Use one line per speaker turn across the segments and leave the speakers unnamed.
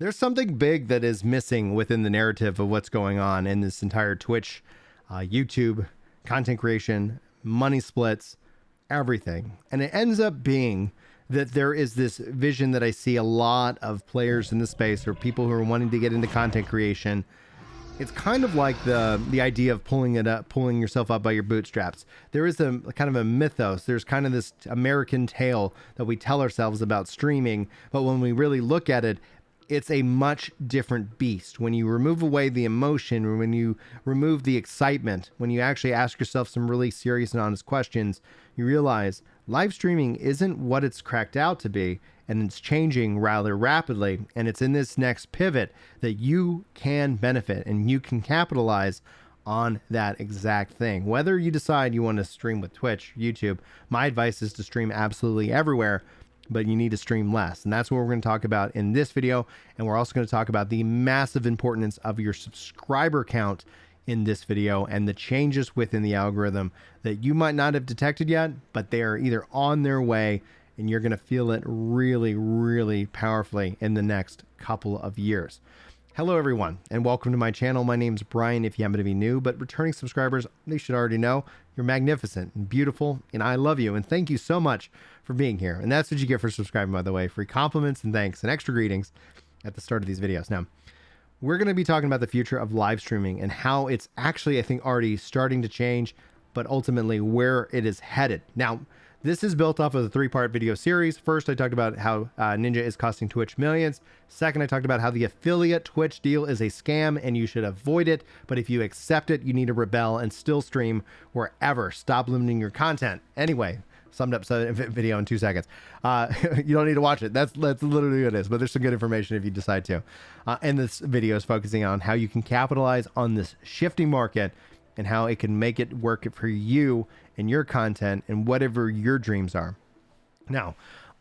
There's something big that is missing within the narrative of what's going on in this entire Twitch, YouTube, content creation, money splits, everything. And it ends up being that there is this vision that I see a lot of players in the space or people who are wanting to get into content creation. It's kind of like the idea of pulling yourself up by your bootstraps. There is a kind of a mythos. There's kind of this American tale that we tell ourselves about streaming, but when we really look at it, it's a much different beast. When you remove away the emotion, or when you remove the excitement, when you actually ask yourself some really serious and honest questions, you realize live streaming isn't what it's cracked out to be, and it's changing rather rapidly. And it's in this next pivot that you can benefit and you can capitalize on that exact thing. Whether you decide you want to stream with Twitch, YouTube, my advice is to stream absolutely everywhere, but you need to stream less. And that's what we're going to talk about in this video. And we're also going to talk about the massive importance of your subscriber count in this video and the changes within the algorithm that you might not have detected yet, but they are either on their way and you're going to feel it really, really powerfully in the next couple of years. Hello, everyone, and welcome to my channel. My name's Brian, if you happen to be new, but returning subscribers, they should already know you're magnificent and beautiful, and I love you, and thank you so much for being here. And that's what you get for subscribing, by the way, free compliments and thanks and extra greetings at the start of these videos. Now, we're going to be talking about the future of live streaming and how it's actually, I think, already starting to change, but ultimately where it is headed. Now, this is built off of the three-part video series. First, I talked about how Ninja is costing Twitch millions. Second, I talked about how the affiliate Twitch deal is a scam and you should avoid it. But if you accept it, you need to rebel and still stream wherever. Stop limiting your content. Anyway, summed up video in 2 seconds. You don't need to watch it. That's literally what it is. But there's some good information if you decide to. And this video is focusing on how you can capitalize on this shifting market and how it can make it work for you and your content and whatever your dreams are. Now,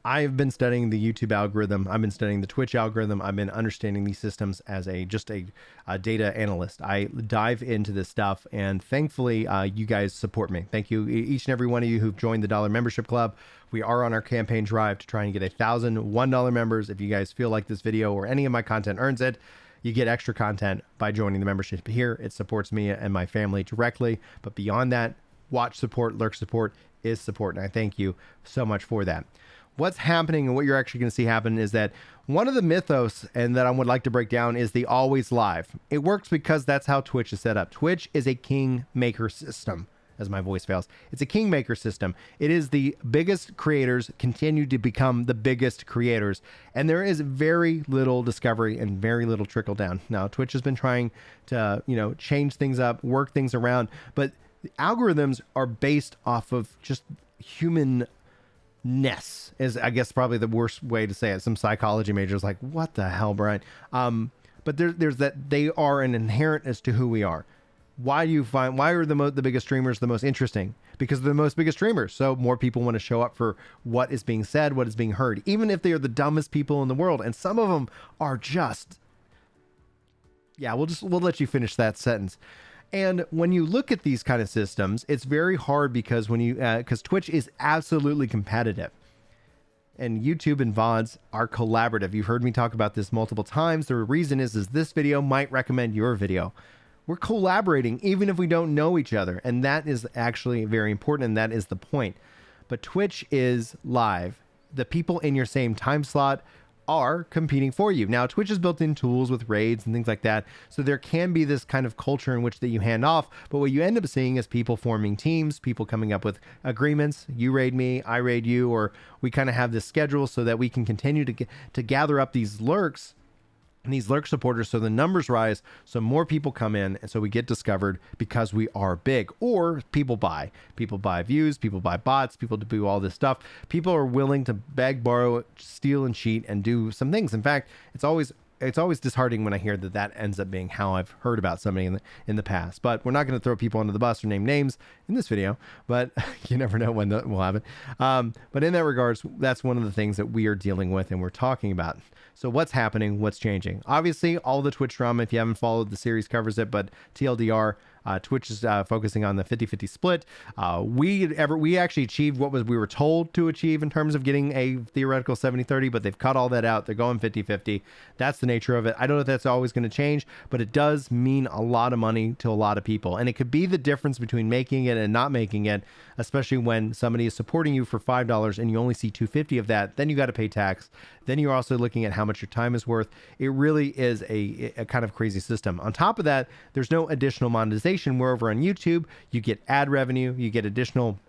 I've been studying the YouTube algorithm. I've been studying the Twitch algorithm. I've been understanding these systems as just a data analyst. I dive into this stuff, and thankfully, you guys support me. Thank you, each and every one of you who've joined the Dollar Membership Club. We are on our campaign drive to try and get 1,000 $1 members. If you guys feel like this video or any of my content earns it, you get extra content by joining the membership here. It supports me and my family directly. But beyond that, watch support, lurk support is support. And I thank you so much for that. What's happening and what you're actually going to see happen is that one of the mythos and that I would like to break down is the always live. It works because that's how Twitch is set up. Twitch is a kingmaker system. As my voice fails, it's a kingmaker system. It is the biggest creators continue to become the biggest creators, and there is very little discovery and very little trickle down. Now, Twitch has been trying to, change things up, work things around, but the algorithms are based off of just humanness, is I guess probably the worst way to say it. Some psychology majors like, what the hell, Brian? But there's that they are an inherent as to who we are. Why are the biggest streamers the most interesting? Because they're the most biggest streamers. So more people want to show up for what is being said, what is being heard, even if they are the dumbest people in the world. And some of them are just, yeah, we'll let you finish that sentence. And when you look at these kind of systems, it's very hard because because Twitch is absolutely competitive. And YouTube and VODs are collaborative. You've heard me talk about this multiple times. The reason is this video might recommend your video. We're collaborating even if we don't know each other. And that is actually very important. And that is the point. But Twitch is live. The people in your same time slot are competing for you. Now, Twitch has built in tools with raids and things like that. So there can be this kind of culture in which that you hand off. But what you end up seeing is people forming teams, people coming up with agreements. You raid me, I raid you, or we kind of have this schedule so that we can continue to gather up these lurks and these lurk supporters, so the numbers rise, so more people come in, and so we get discovered because we are big. Or people buy views, people buy bots, people do all this stuff. People are willing to beg, borrow, steal, and cheat and do some things. In fact, it's always disheartening when I hear that ends up being how I've heard about somebody in the past. But we're not going to throw people under the bus or name names in this video, but you never know when that will happen. But in that regards, that's one of the things that we are dealing with and we're talking about. So what's happening? What's changing? Obviously, all the Twitch drama, if you haven't followed, the series covers it, but TLDR, Twitch is focusing on the 50-50 split. We actually achieved what we were told to achieve in terms of getting a theoretical 70-30, but they've cut all that out. They're going 50-50. That's the nature of it. I don't know if that's always going to change, but it does mean a lot of money to a lot of people. And it could be the difference between making it and not making it, especially when somebody is supporting you for $5 and you only see $2.50 of that. Then you got to pay tax. Then you're also looking at how much your time is worth. It really is a kind of crazy system. On top of that, there's no additional monetization. Where over on YouTube, you get ad revenue, you get additional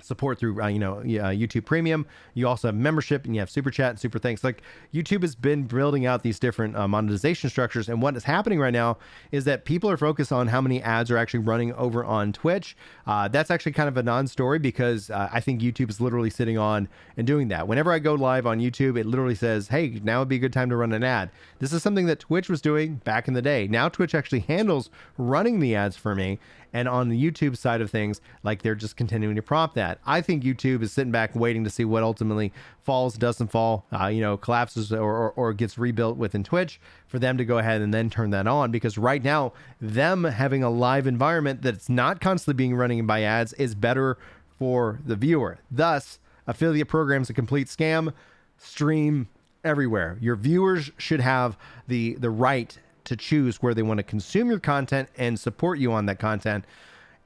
support through YouTube Premium. You also have membership, and you have super chat and super thanks. Like, YouTube has been building out these different monetization structures, and what is happening right now is that people are focused on how many ads are actually running over on Twitch. That's actually kind of a non-story, because I think YouTube is literally sitting on and doing that. Whenever I go live on YouTube, it literally says, hey, now would be a good time to run an ad. This is something that Twitch was doing back in the day. Now Twitch actually handles running the ads for me. And on the YouTube side of things, like, they're just continuing to prompt that. I think YouTube is sitting back waiting to see what ultimately falls, doesn't fall, collapses or gets rebuilt within Twitch, for them to go ahead and then turn that on. Because right now, them having a live environment that's not constantly being running by ads is better for the viewer. Thus, affiliate programs a complete scam. Stream everywhere. Your viewers should have the right to choose where they want to consume your content and support you on that content.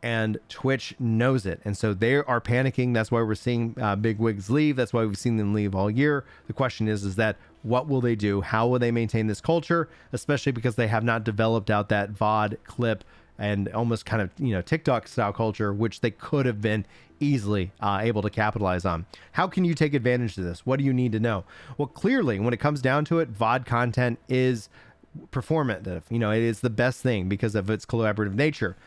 And Twitch knows it. And so they are panicking. That's why we're seeing big wigs leave. That's why we've seen them leave all year. The question is that what will they do? How will they maintain this culture? Especially because they have not developed out that VOD clip and almost kind of, TikTok style culture, which they could have been easily able to capitalize on. How can you take advantage of this? What do you need to know? Well, clearly, when it comes down to it, VOD content is performative. It is the best thing because of its collaborative nature.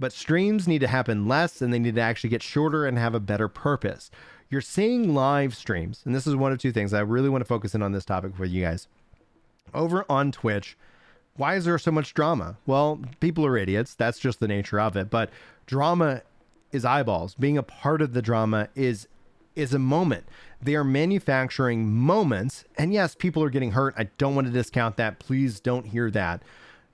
But streams need to happen less, and they need to actually get shorter and have a better purpose. You're seeing live streams, and this is one of two things. I really want to focus in on this topic for you guys. Over on Twitch, why is there so much drama? Well, people are idiots. That's just the nature of it. But drama is eyeballs. Being a part of the drama is a moment. They are manufacturing moments, and yes, people are getting hurt. I don't want to discount that. Please don't hear that.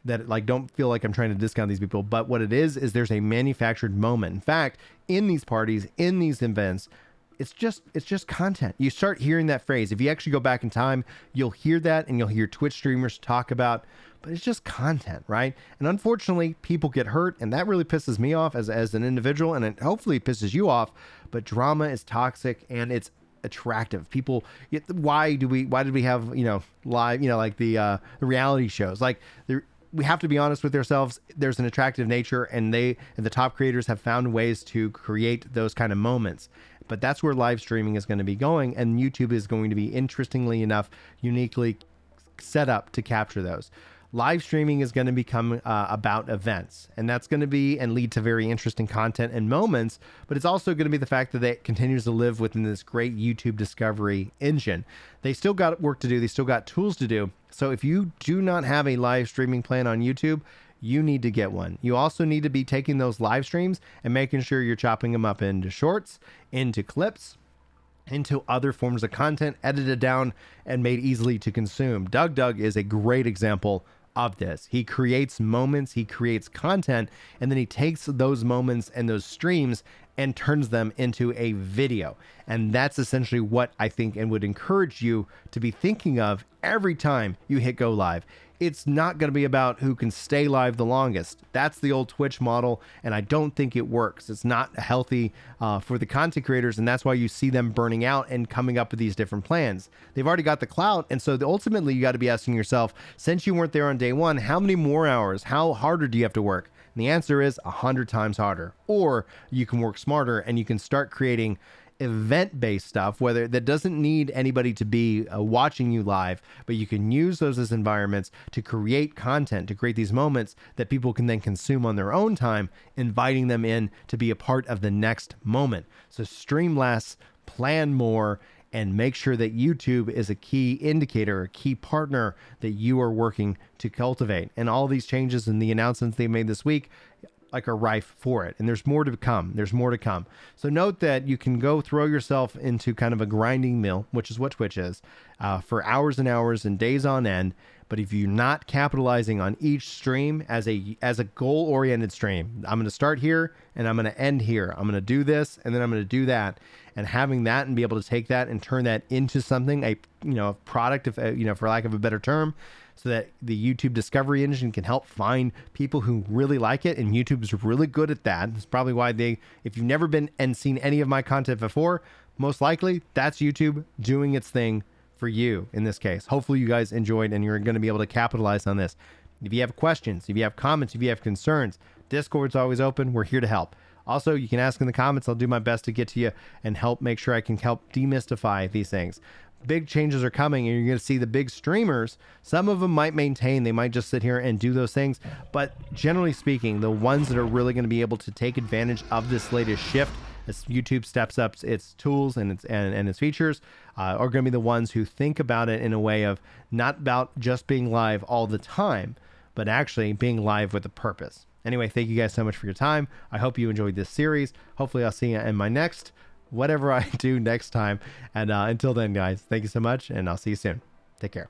Don't feel like I'm trying to discount these people. But what it is there's a manufactured moment. In fact, in these parties, in these events, it's just content. You start hearing that phrase. If you actually go back in time, you'll hear that, and you'll hear Twitch streamers talk about, but it's just content, right? And unfortunately, people get hurt, and that really pisses me off as an individual, and it hopefully pisses you off. But drama is toxic, and it's attractive. People, why did we have live, like the reality shows? Like, we have to be honest with ourselves. There's an attractive nature, and the top creators have found ways to create those kind of moments. But that's where live streaming is going to be going, and YouTube is going to be, interestingly enough, uniquely set up to capture those. Live streaming is going to become about events, and that's going to be and lead to very interesting content and moments, but it's also going to be the fact that it continues to live within this great YouTube discovery engine. They still got work to do. They still got tools to do. So if you do not have a live streaming plan on YouTube, you need to get one. You also need to be taking those live streams and making sure you're chopping them up into shorts, into clips, into other forms of content, edited down and made easily to consume. Doug is a great example of this. He creates moments, he creates content, and then he takes those moments and those streams and turns them into a video. And that's essentially what I think and would encourage you to be thinking of every time you hit go live. It's not going to be about who can stay live the longest. That's the old Twitch model, and I don't think it works. It's not healthy for the content creators, and that's why you see them burning out and coming up with these different plans. They've already got the clout, and so ultimately you got to be asking yourself, since you weren't there on day one, how many more hours, how harder do you have to work? And the answer is 100 times harder. Or you can work smarter, and you can start creating event-based stuff, whether that doesn't need anybody to be watching you live, but you can use those as environments to create content, to create these moments that people can then consume on their own time, inviting them in to be a part of the next moment. So stream less, plan more, and make sure that YouTube is a key indicator, a key partner that you are working to cultivate. And all these changes and the announcements they made this week are rife for it. And there's more to come. There's more to come. So note that you can go throw yourself into kind of a grinding mill, which is what Twitch is, for hours and hours and days on end. But if you're not capitalizing on each stream as a goal-oriented stream, I'm going to start here and I'm going to end here. I'm going to do this and then I'm going to do that, and having that and be able to take that and turn that into something, a product, if for lack of a better term, so that the YouTube discovery engine can help find people who really like it. And YouTube is really good at that. It's probably why if you've never been and seen any of my content before, most likely that's YouTube doing its thing for you in this case. Hopefully you guys enjoyed and you're going to be able to capitalize on this. If you have questions, if you have comments, if you have concerns, Discord's always open. We're here to help. Also, you can ask in the comments. I'll do my best to get to you and help make sure I can help demystify these things. Big changes are coming, and you're going to see the big streamers. Some of them might maintain, they might just sit here and do those things. But generally speaking, the ones that are really going to be able to take advantage of this latest shift as YouTube steps up its tools and its features, are going to be the ones who think about it in a way of not about just being live all the time, but actually being live with a purpose. Anyway, thank you guys so much for your time. I hope you enjoyed this series. Hopefully I'll see you in my next, whatever I do next time. And until then, guys, thank you so much, and I'll see you soon. Take care.